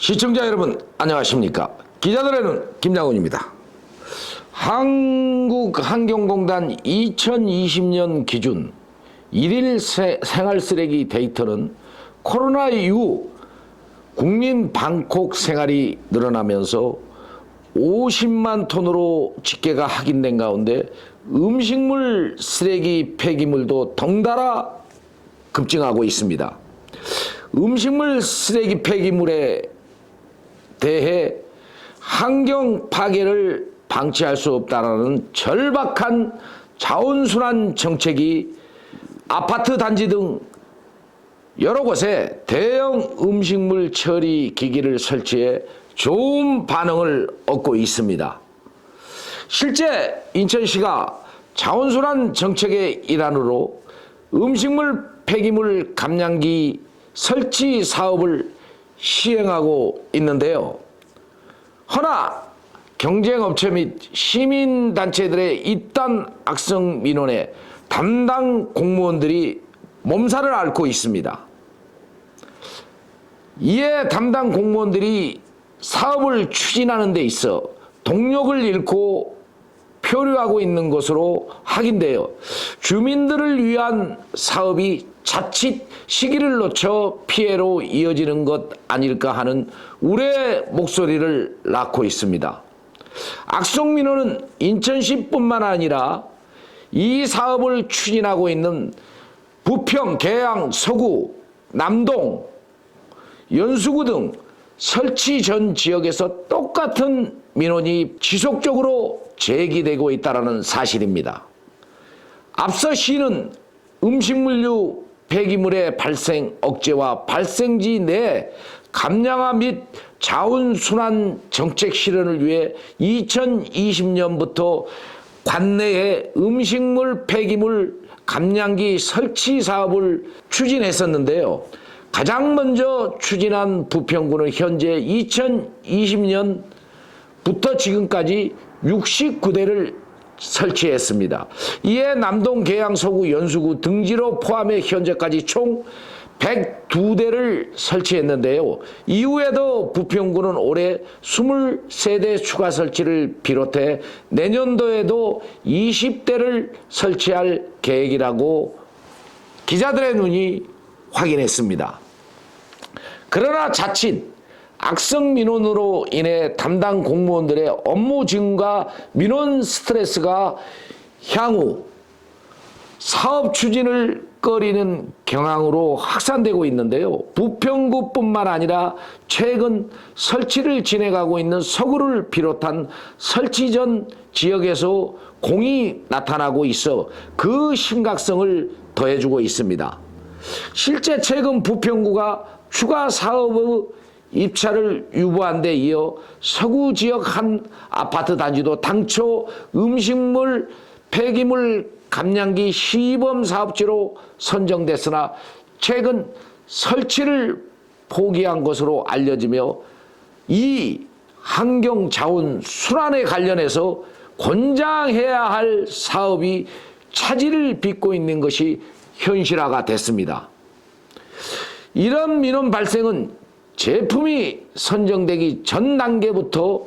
시청자 여러분 안녕하십니까. 기자들의 눈 김장훈입니다. 한국환경공단 2020년 기준 일일 생활쓰레기 데이터는 코로나 이후 국민 방콕 생활이 늘어나면서 50만 톤으로 집계가 확인된 가운데 음식물 쓰레기 폐기물도 덩달아 급증하고 있습니다. 음식물 쓰레기 폐기물에 대해 환경 파괴를 방치할 수 없다라는 절박한 자원순환 정책이 아파트 단지 등 여러 곳에 대형 음식물 처리 기기를 설치해 좋은 반응을 얻고 있습니다. 실제 인천시가 자원순환 정책의 일환으로 음식물 폐기물 감량기 설치 사업을 시행하고 있는데요. 허나 경쟁업체 및 시민단체들의 이딴 악성 민원에 담당 공무원들이 몸살을 앓고 있습니다. 이에 담당 공무원들이 사업을 추진하는 데 있어 동력을 잃고 표류하고 있는 것으로 확인되어 주민들을 위한 사업이 자칫 시기를 놓쳐 피해로 이어지는 것 아닐까 하는 우려의 목소리를 낳고 있습니다. 악성 민원은 인천시뿐만 아니라 이 사업을 추진하고 있는 부평, 계양, 서구, 남동, 연수구 등 설치 전 지역에서 똑같은 민원이 지속적으로 제기되고 있다는 사실입니다. 앞서 시는 음식물류 폐기물의 발생 억제와 발생지 내 감량화 및 자원순환 정책 실현을 위해 2020년부터 관내에 음식물 폐기물 감량기 설치 사업을 추진했었는데요. 가장 먼저 추진한 부평구는 현재 2020년부터 지금까지 69대를 설치했습니다. 이에 남동, 계양, 서구, 연수구, 등지로 포함해 현재까지 총 102대를 설치했는데요. 이후에도 부평구는 올해 23대 추가 설치를 비롯해 내년도에도 20대를 설치할 계획이라고 기자들의 눈이 확인했습니다. 그러나 자칫 악성 민원으로 인해 담당 공무원들의 업무 증가 민원 스트레스가 향후 사업 추진을 꺼리는 경향으로 확산되고 있는데요. 부평구뿐만 아니라 최근 설치를 진행하고 있는 서구를 비롯한 설치 전 지역에서 공이 나타나고 있어 그 심각성을 더해주고 있습니다. 실제 최근 부평구가 추가 사업의 입찰을 유보한 데 이어 서구 지역 한 아파트 단지도 당초 음식물 폐기물 감량기 시범 사업지로 선정됐으나 최근 설치를 포기한 것으로 알려지며 이 환경 자원 순환에 관련해서 권장해야 할 사업이 차질을 빚고 있는 것이 현실화가 됐습니다. 이런 민원 발생은 제품이 선정되기 전 단계부터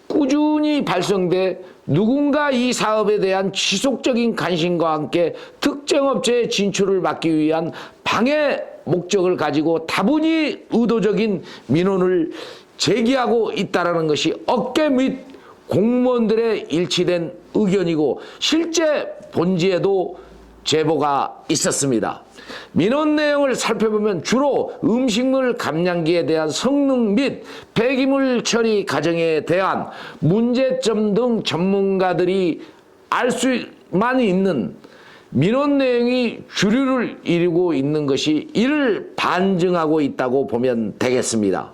꾸준히 발생돼 누군가 이 사업에 대한 지속적인 관심과 함께 특정 업체의 진출을 막기 위한 방해 목적을 가지고 다분히 의도적인 민원을 제기하고 있다는 것이 업계 및 공무원들의 일치된 의견이고 실제 본지에도 제보가 있었습니다. 민원 내용을 살펴보면 주로 음식물 감량기에 대한 성능 및 폐기물 처리 과정에 대한 문제점 등 전문가들이 알 수만 있는 민원 내용이 주류를 이루고 있는 것이 이를 반증하고 있다고 보면 되겠습니다.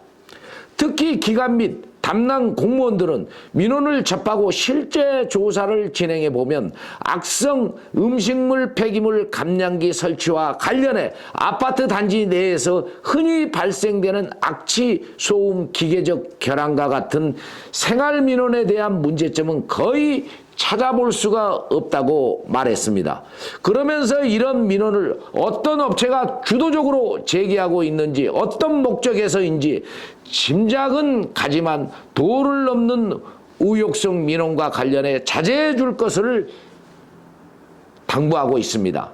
특히 기관 및 담당 공무원들은 민원을 접하고 실제 조사를 진행해 보면 악성 음식물 폐기물 감량기 설치와 관련해 아파트 단지 내에서 흔히 발생되는 악취, 소음, 기계적 결함과 같은 생활 민원에 대한 문제점은 거의 찾아볼 수가 없다고 말했습니다. 그러면서 이런 민원을 어떤 업체가 주도적으로 제기하고 있는지, 어떤 목적에서인지 짐작은 가지만 도를 넘는 의혹성 민원과 관련해 자제해 줄 것을 당부하고 있습니다.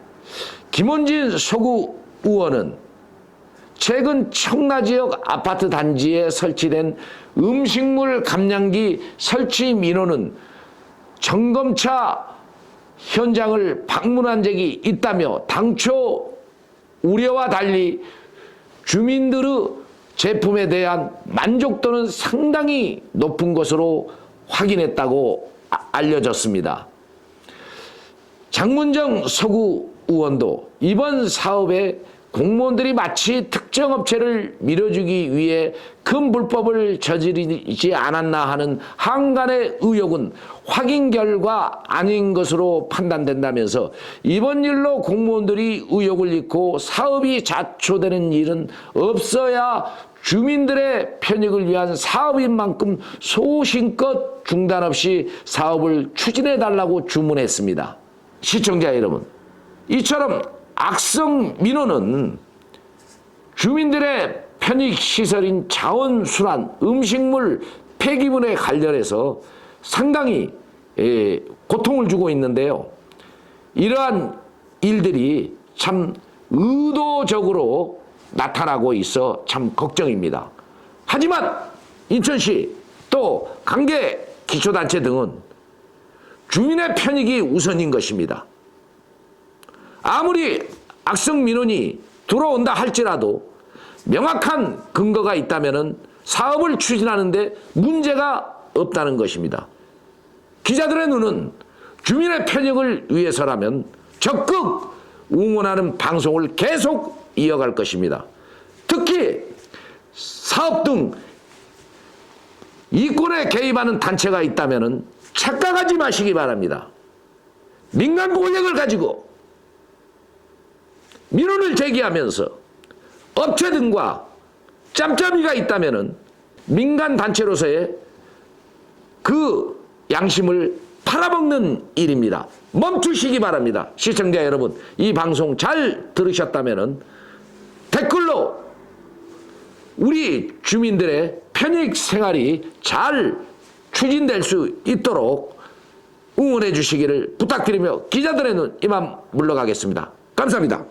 김원진 서구 의원은 최근 청라 지역 아파트 단지에 설치된 음식물 감량기 설치 민원은 점검차 현장을 방문한 적이 있다며 당초 우려와 달리 주민들의 제품에 대한 만족도는 상당히 높은 것으로 확인했다고 알려졌습니다. 장문정 서구 의원도 이번 사업에 공무원들이 마치 특정 업체를 밀어주기 위해 큰 불법을 저지르지 않았나 하는 한간의 의혹은 확인 결과 아닌 것으로 판단된다면서 이번 일로 공무원들이 의혹을 잃고 사업이 자초되는 일은 없어야 주민들의 편익을 위한 사업인 만큼 소신껏 중단 없이 사업을 추진해 달라고 주문했습니다. 시청자 여러분, 이처럼 악성 민원은 주민들의 편익시설인 자원순환, 음식물 폐기물에 관련해서 상당히 고통을 주고 있는데요. 이러한 일들이 참 의도적으로 나타나고 있어 참 걱정입니다. 하지만 인천시 또 관계 기초단체 등은 주민의 편익이 우선인 것입니다. 아무리 악성 민원이 들어온다 할지라도 명확한 근거가 있다면 사업을 추진하는데 문제가 없다는 것입니다. 기자들의 눈은 주민의 편익을 위해서라면 적극 응원하는 방송을 계속 이어갈 것입니다. 특히 사업 등 이권에 개입하는 단체가 있다면 착각하지 마시기 바랍니다. 민간 권력을 가지고 민원을 제기하면서 업체 등과 짬짬이가 있다면 민간 단체로서의 그 양심을 팔아먹는 일입니다. 멈추시기 바랍니다. 시청자 여러분, 이 방송 잘 들으셨다면 댓글로 우리 주민들의 편익 생활이 잘 추진될 수 있도록 응원해 주시기를 부탁드리며 기자들의 눈 이만 물러가겠습니다. 감사합니다.